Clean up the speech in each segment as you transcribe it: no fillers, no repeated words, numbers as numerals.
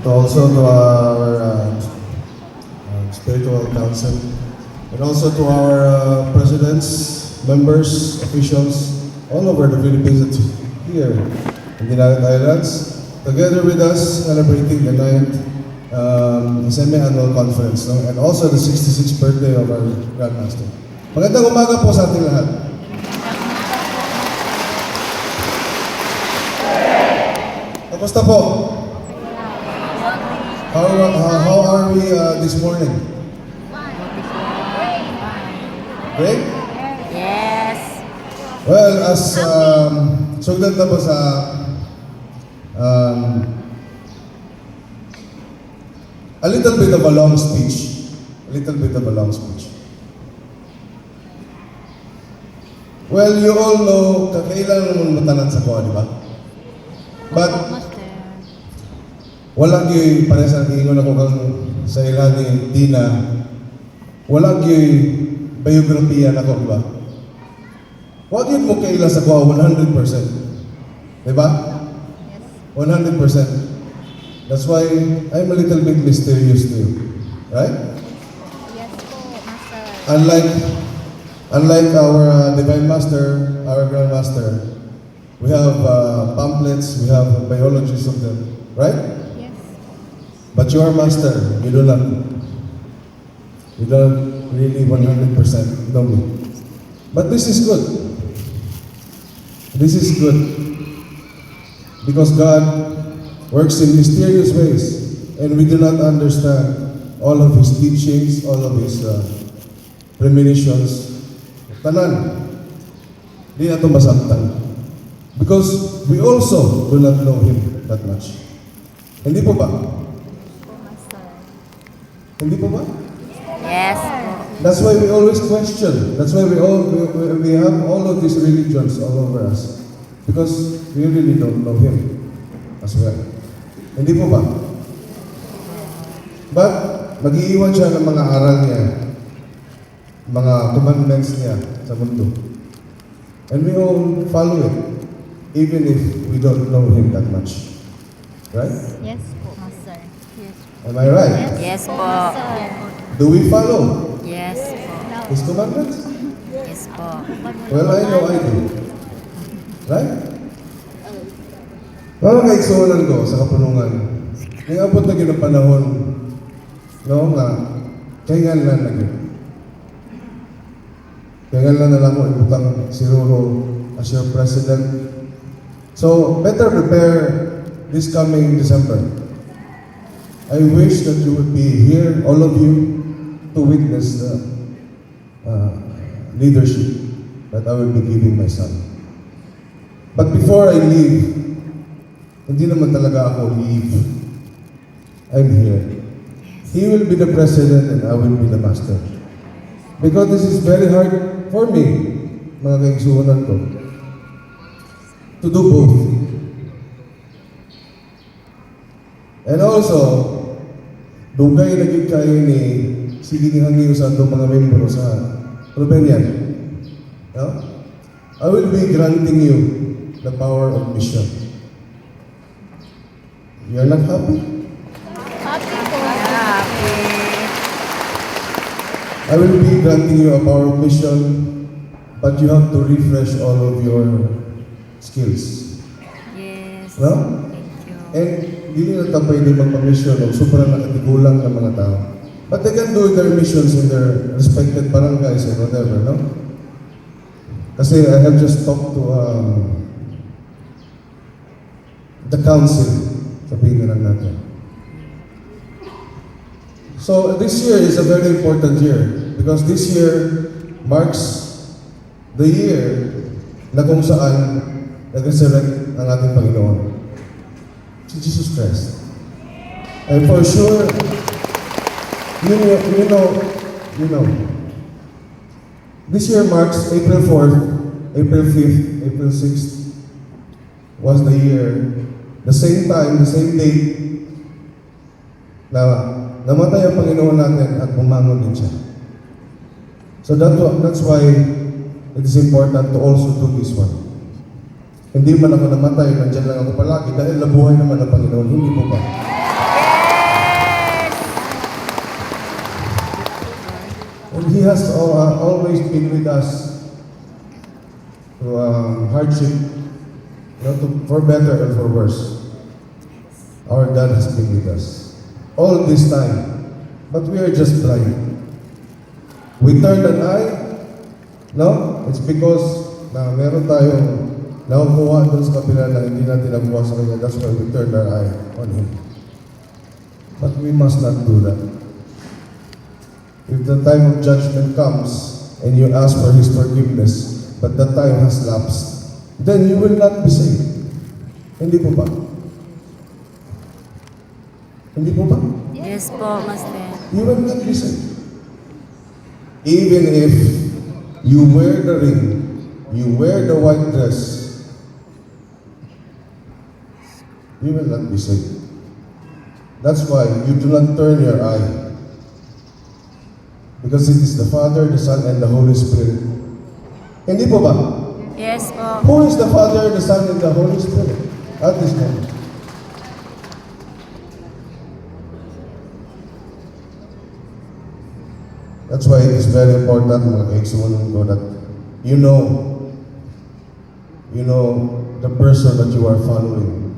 also to our spiritual council, and also to our presidents, members, officials, all over the Philippines and here in the United Islands, together with us celebrating the 9th semi-annual conference, no? And also the 66th birthday of our Grandmaster. Magandang umaga po sa ating lahat. Kamusta po? How are we this morning? Great? Yes. Well, as sugdan na po sa a little bit of a long speech. Well, you all know, kakailan naman matanan sa kuha, di ba? But, wala gyud para sa ingon ako kang sa ilan ni Tina, wala gyud biografiya nako, di ba? Wa gyud mo kaila sa kuha 100%. Di ba? 100%. That's why I'm a little bit mysterious to you. Right? Yes po, Master. Unlike our Divine Master, our Grandmaster, we have pamphlets, we have biologies of them. Right? Yes. But your master, you don't really 100% know me. But this is good. This is good. Because God works in mysterious ways, and we do not understand all of His teachings, all of His premonitions. Tanan, di nato masabtan. Because we also do not know Him that much. Hindi po ba? Hindi po ba? Yes. That's why we always question. That's why we have all of these religions all over us. Because we really don't know Him as well. Hindi po ba? But, mag-iiwan siya ng mga aral niya, mga commandments niya sa mundo. And we all follow it, even if we don't know Him that much. Right? Yes po, Master. Yes. Am I right? Yes po. Do we follow Yes po. His commandments? Yes po. Well, I know I do. Right? Mga kaigsunan ko sa kapunungan, may abot na ng panahon, no, nga, kaingalan na yun. Kaingalan na lang ko ibutang si Roro as your president. So, better prepare this coming December. I wish that you would be here, all of you, to witness the leadership that I will be giving my son. But before I leave, hindi naman talaga ako leave. I'm here. He will be the president and I will be the master. Because this is very hard for me, mga kaigsunan ko, to do both. And also, dugay na gid kayo ni sige gihangi sa atong mga membro sa Rubenian. No? I will be granting you the power of mission. You're not happy? Happy po. Happy. I will be granting you a power of mission, but you have to refresh all of your skills. Yes. No? Thank you. And hindi na tayo pwede magpa-mission o sobrang nakatigulang ng mga tao. But they can do their missions in their respected barangays or whatever, no? Kasi I have just talked to the council, sabihin na lang natin. So this year is a very important year because this year marks the year na kung saan nag-resurrect ang ating Panginoon, si Jesus Christ. And for sure, you know, this year marks April 4th, April 5th, April 6th was the year, the same time, the same date na namatay ang Panginoon natin at bumangon din siya. So that's why it is important to also do this one. Hindi man ako namatay, nandiyan lang ako palagi dahil nabuhay naman ang Panginoon. Hindi po ba? He has always been with us through hardship, for better and for worse. Our God has been with us all this time, but we are just blind. We turn an eye, no? It's because na meron tayong nakukuha doon sa kapila na hindi natin nakuha sa Kanya. That's why we turn our eye on Him. But we must not do that. If the time of judgment comes and you ask for His forgiveness, but the time has lapsed, then you will not be saved. Hindi po ba? Hindi po ba? Yes po, Master. You will not be saved. Even if you wear the ring, you wear the white dress, you will not be saved. That's why you do not turn your eye. Because it is the Father, the Son, and the Holy Spirit. Hindi po ba? Yes po. Who is the Father, the Son, and the Holy Spirit at this moment? That's why it is very important, mga kaigsunan ko, that you know the person that you are following.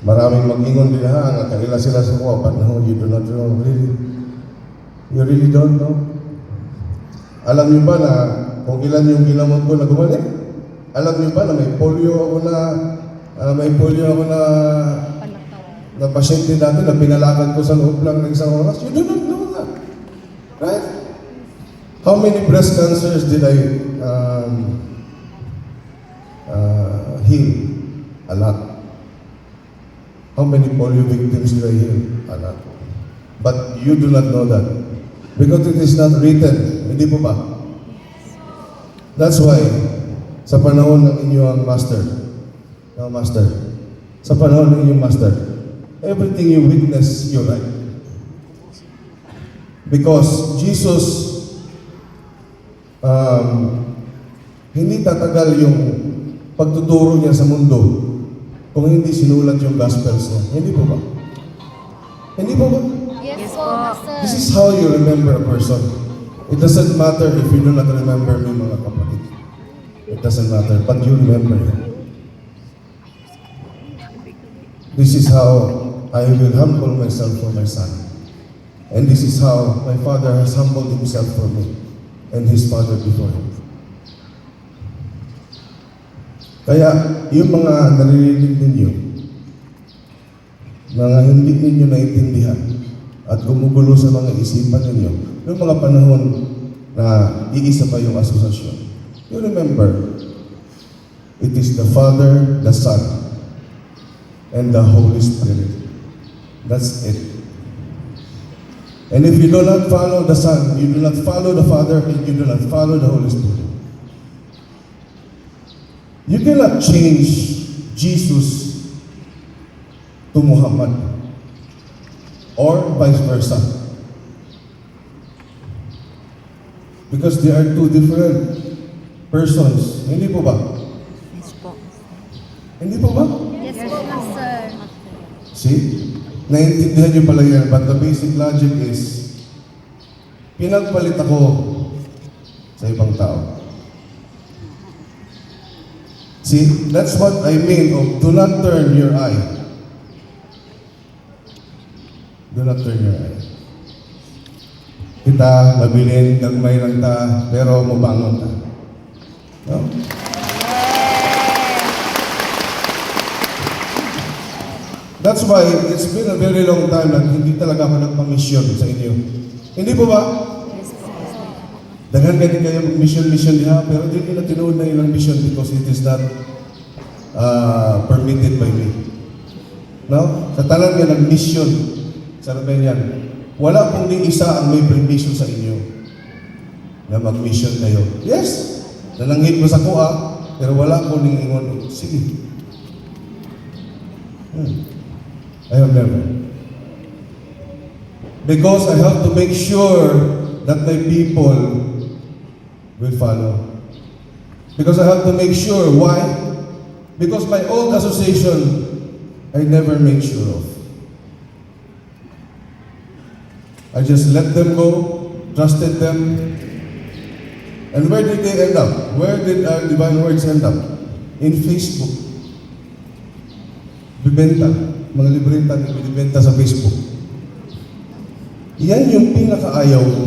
Maraming mag-ingon din nga kaila sila sa kuha, but no, you do not know, really. You really don't know. Alam niyo ba na kung ilan yung ginamot ko na gumaling? Alam niyo ba na may polio ako na pasyente dati na pinalakad ko sa loob lang ng isang oras? You do not know that. Right? How many breast cancers did I heal? A lot. How many polio victims did I heal? A lot. But you do not know that. Because it is not written. Hindi po ba? That's why, sa panahon ng inyong master, sa panahon ng inyong master, everything you witness, you're right. Because Jesus, hindi tatagal yung pagtuturo niya sa mundo kung hindi sinulat yung Gospels niya. Hindi po ba? Hindi po ba? Yes po, Master. This is how you remember a person. It doesn't matter if you do not remember me, mga kapatid. It doesn't matter, but you remember him. This is how I will humble myself for my son. And this is how my father has humbled himself for me and his father before him. Kaya, yung mga naririnig ninyo, mga hindi ninyo naiintindihan at gumugulo sa mga isipan ninyo, yung mga panahon na iisa pa yung asosasyon, you remember, it is the Father, the Son, and the Holy Spirit. That's it. And if you do not follow the Son, you do not follow the Father, and you do not follow the Holy Spirit, you cannot change Jesus to Muhammad or vice versa. Because they are two different persons. Hindi po ba? Yes po. Hindi po ba? Yes po, Master. See? Naiintindihan niyo pala yan, but the basic logic is, pinagpalit ako sa ibang tao. See, that's what I mean of do not turn your eye. Do not turn your eye. Kita, mabilin, gagmay lang ta, pero mabangon ta. No? That's why it's been a very long time na hindi talaga ako nagpa-mission sa inyo. Hindi po ba? Yes po, Master. Daghan gani kayo mission diha, pero di nila tinuod na ilang mission because it is not permitted by me. No? Sa talan nga nag-mission sa Rebellion, wala pong di isa ang may permission sa inyo na mag-mission kayo. Yes, nalanghit mo sa kuha, pero wala po ning ingon, sige. I have never. Because I have to make sure that my people will follow. Because I have to make sure. Why? Because my old association, I never make sure of. I just let them go, trusted them. And where did they end up? Where did our Divine Words end up? In Facebook. Bibenta. Mga libreta na binibenta sa Facebook. Yan yung pinakaayaw ko.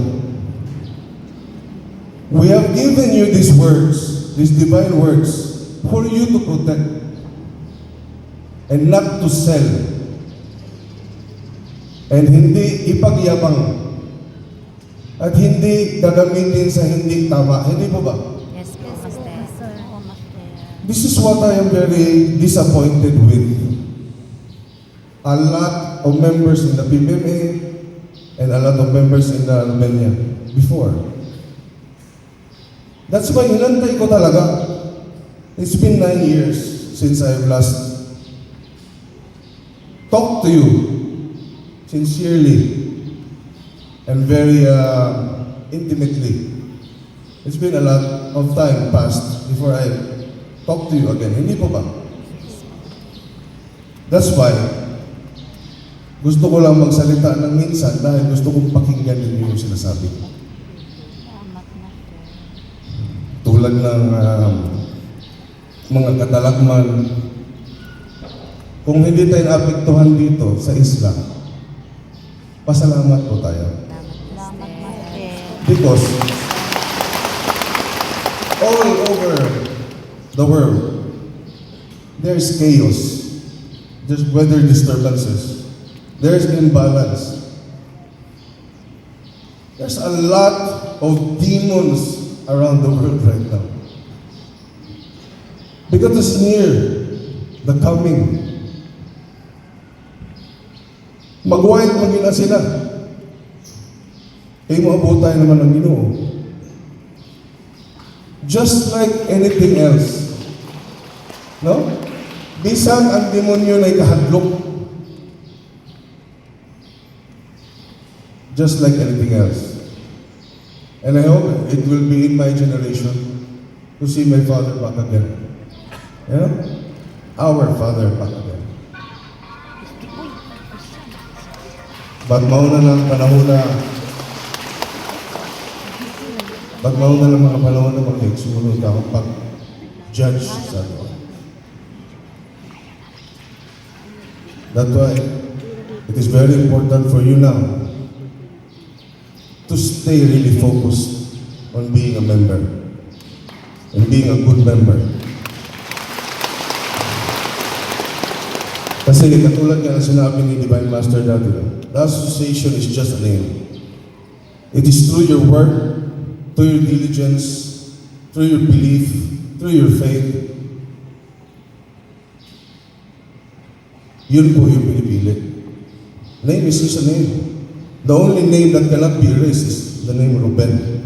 We have given you these words, these divine words, for you to protect and not to sell. And hindi ipagyabang at hindi gagamitin sa hindi tama. Hindi po ba? Yes po, Master. This is what I am very disappointed with. A lot of members in the PBMA and a lot of members in the Romania before. That's why hinantay ko talaga. It's been 9 years since I've last talked to you sincerely and very intimately. It's been a lot of time passed before I talk to you again. Hindi po ba? That's why gusto ko lang magsalita ng minsan dahil gusto kong pakinggan ninyo yung sinasabi. Tulad ng mga katalakman, kung hindi tayo naapektuhan dito sa isla, pasalamat po tayo. Salamat, Master. Because all over the world, there's chaos, there's weather disturbances, there's imbalance. There's a lot of demons around the world right now. Because it's near the coming. Mag-white magina sila. Eh, maabutay naman ng Ginoo. Just like anything else. No? Bisan ang demonyo na ikahadlok. Just like anything else. And I hope it will be in my generation to see my father back again. You know? Our father back again. But mauna ng panahon na mga panahon na magsumunod ako pag-judge sa Lord. That's why it is very important for you now to stay really focused on being a member and being a good member. Kasi katulad nga na sinabi ni Divine Master dati, the association is just a name. It is through your work, through your diligence, through your belief, through your faith. Yun po yung pinipili. Name is just a name. The only name that cannot be erased is the name Ruben.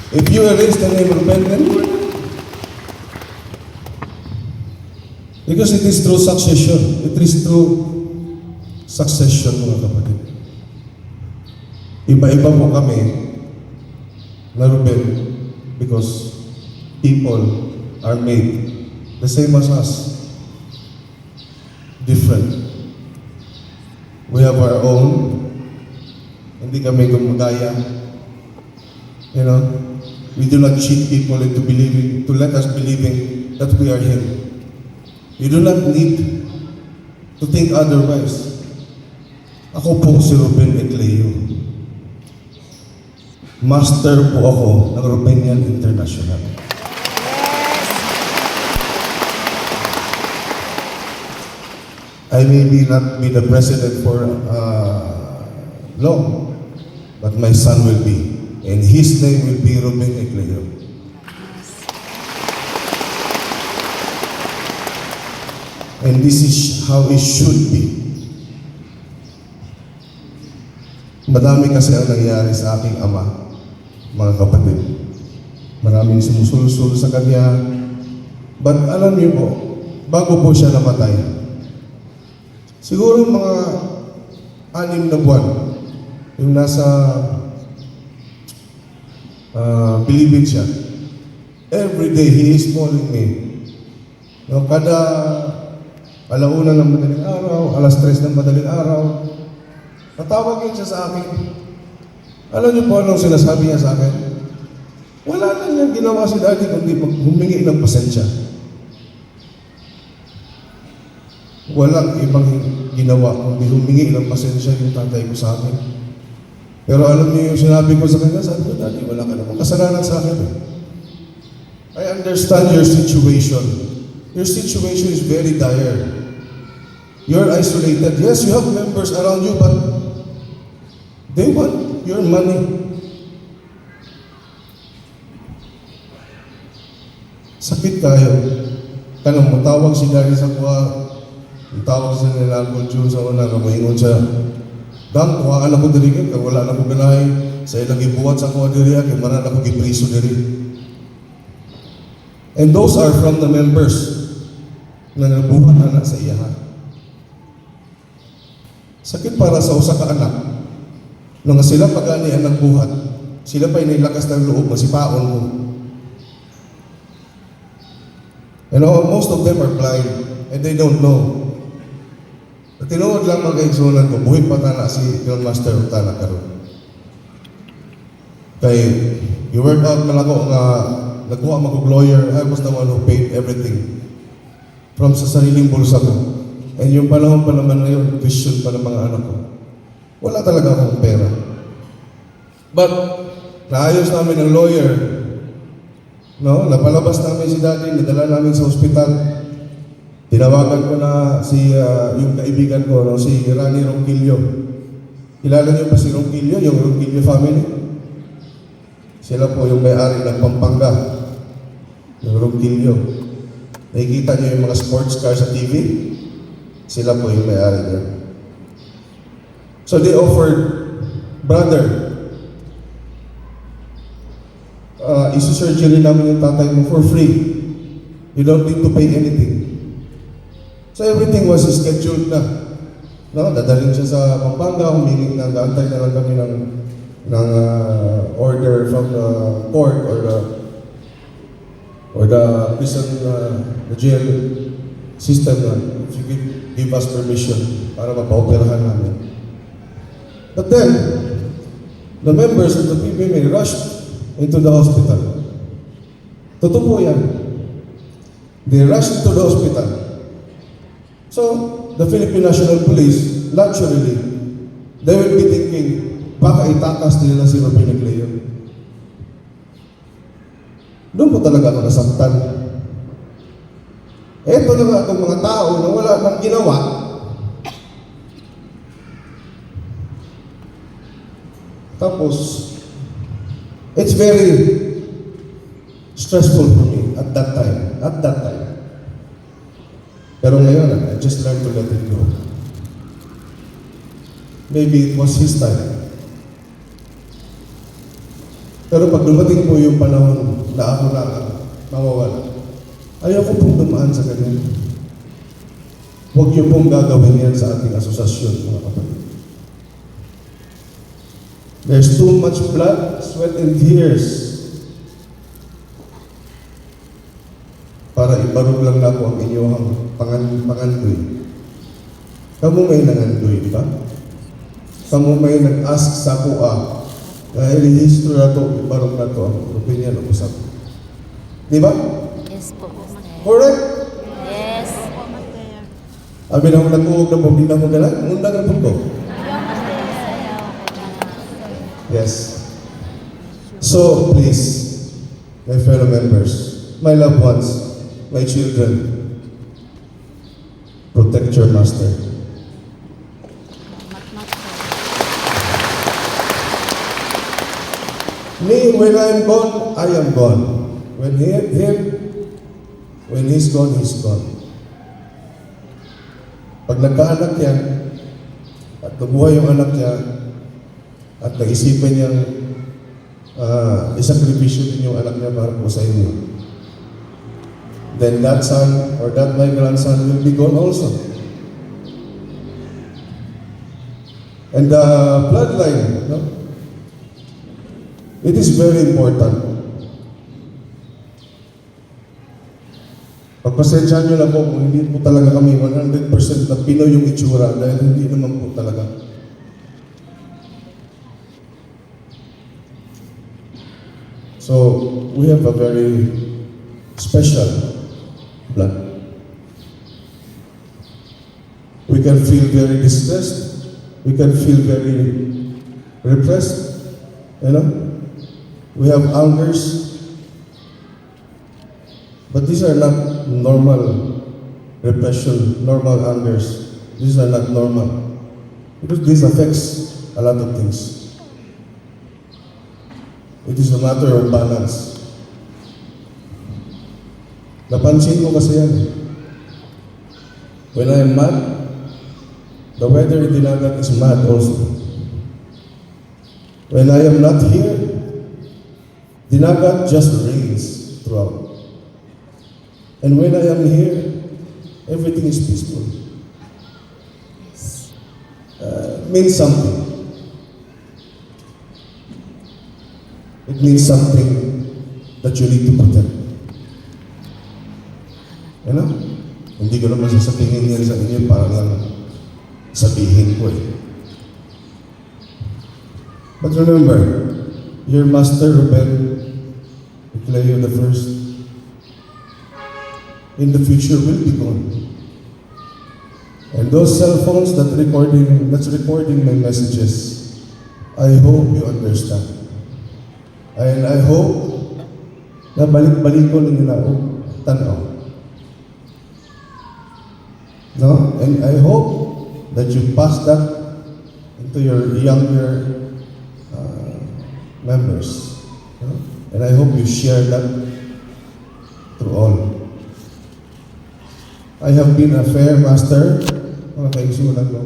If you erase the name Ruben, then because it is through succession. It is through succession, mga kapatid. Iba-iba po kami na Ruben because people are made the same as us. Different. We have our own. Hindi kami gumagaya. You know, we do not cheat people into believing, to let us believing that we are Him. You do not need to think otherwise. Ako po si Ruben Ecleo. Master po ako ng Romanian International. I may not be the president for long, but my son will be. And his name will be Ruben Ecleo. And this is how it should be. Madami kasi ang nangyari sa aking ama, mga kapatid. Maraming sumusulsul sa kanya. But alam niyo po, bago po siya namatay, siguro mga 6 na buwan, yung nasa bilibid siya. Every day, he is calling me. No, kada alauna ng madaling araw, 3:00 ng madaling araw, Natawag yun siya sa akin. Alam niyo po anong sinasabi niya sa akin? Wala na niyang ginawa si daddy kundi humingi ng pasensya. Walang ibang ginawa kundi humingi ng pasensya yung tatay ko sa akin. Pero alam niyo yung sinabi ko sa kanya, sabi ko, daddy, wala ka namang kasalanan sa akin. I understand your situation. Your situation is very dire. You're isolated. Yes, you have members around you, but they want your money. Sakit tayo. Kanang matawag si daddy sa kuha, tawag sa nila Uncle June sa una, kamaingon siya. Dang, kuhaan ako diri kay wala na ko ganahay. Sa ilang ibuhat sa kuha diri, kay manan ako gipriso diri. And those are from the members na nabuhat anak sa iyahan. Sakit para sa usa ka anak. Nung sila pag-ani ang nagbuhat, sila pa inilakas ng loob, masipaon mo. You know, most of them are blind and they don't know. Tinuod lang mag-exonan ko, buhay pa tana si Film Master Utana karon. Kay, you work out man ako nga nagkuha mag-lawyer, I was the one who paid everything from sa sariling bulsa ko. And yung panahon pa naman na yun, vision pa ng mga anak ko. Wala talaga akong pera. But, naayos namin ng lawyer. No? Napalabas namin si daddy, nadala namin sa ospital. Tinawagan ko na si yung kaibigan ko, no? Si Rani Ronquillo. Kilala niyo pa si Ronquillo, yung Ronquillo family? Sila po yung may-ari ng Pampanga. Yung Ronquillo. Nakikita niyo yung mga sports car sa TV? Sila po yung may-ari niya. So they offered, brother, isi-surgery namin yung tatay mo for free. You don't need to pay anything. So everything was scheduled na. No, dadalhin siya sa Pampanga, humingi ng gaantay na lang kami ng order from the court or the prison, the jail system na if you give us permission para magpa-operahan namin. But then, the members of the PBMA rushed into the hospital. Totoo po yan. They rushed into the hospital. So, the Philippine National Police, naturally, they will be thinking, baka itakas nila si Robin Agleo. Doon po talaga ako nasaktan. Eto na akong mga tao na wala nang ginawa. Tapos, it's very stressful for me at that time. Pero ngayon, I just learned to let it go. Maybe it was his time. Pero pag dumating po yung panahon na ako na mawawala, ayaw ko pong dumaan sa ganyan. Huwag niyo pong gagawin yan sa ating asosasyon, mga kapatid. There's too much blood, sweat, and tears para ibarog lang na ako ang inyong pangandoy. Kamu may nangandoy, di ba? Kamu may nag-ask sa ako, dahil rehistro na to, ibarog na to, ang opinion o usap. Di ba? Yes po, Master. Correct? Yes. Abi na mo nag-uog na po, hindi na mo galang, undang na po ko. Yes. So, please, my fellow members, my loved ones, my children, protect your master. Me, when I'm gone, I am gone. When he's gone, he's gone. Pag nagkaanak yan, at nabuhay yung anak niya, at naisipan niyang isakripisyo din yung anak niya para po sa inyo, then that son or that my grandson will be gone also. And the bloodline, no? It is very important. Pagpasensyahan nyo lang po kung hindi po talaga kami 100% na Pinoy yung itsura dahil hindi naman po talaga. So we have a very special blood. We can feel very distressed. We can feel very repressed. You know? We have angers. But these are not normal repression, normal angers. These are not normal. Because this affects a lot of things. It is a matter of balance. Napansin ko kasi yan. When I am mad, the weather in Dinagat is mad also. When I am not here, Dinagat just rains throughout. And when I am here, everything is peaceful. Means something. It means something that you need to protect. You know? Hindi ko naman sasabihin yan sa inyo para lang sabihin ko eh. But remember, your master Ruben Cleo the First in the future will be gone. And those cell phones that's recording my messages, I hope you understand. And I hope na balik-balik ko ninyo na tanaw. No? And I hope that you pass that into your younger members. No? And I hope you share that to all. I have been a fair master, mga kaigsunan ko.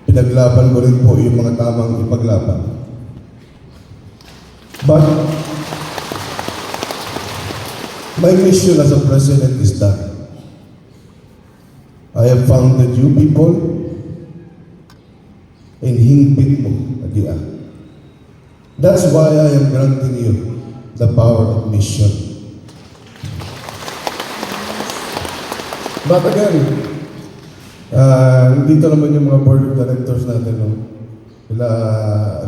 Pinaglaban ko rin po yung mga tamang ipaglaban. But my mission as a president is done. I have founded you people in hingpit mo, agian. That's why I am granting you the power of mission. But again, dito naman yung mga board of directors natin, no? Sila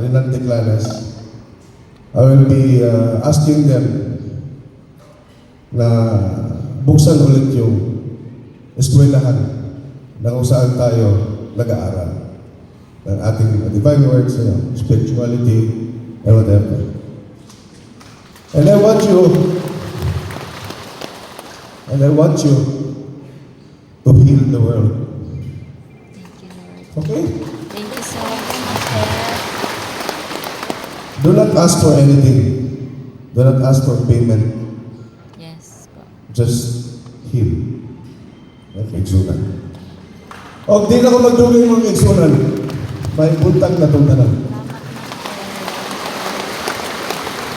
Renan Teclanes. I will be asking them na buksan ulit yung eskwelahan na kung saan tayo nag-aaral ng ating divine words, spirituality, and whatever. And I want you to heal the world. Thank you, Lord. Okay? Thank you so much, Master. Do not ask for anything. Do not ask for payment. Yes po. Just heal. Ang kaigsunan. O, di na ako magdugay mga kaigsunan. May buntag na itong tanan.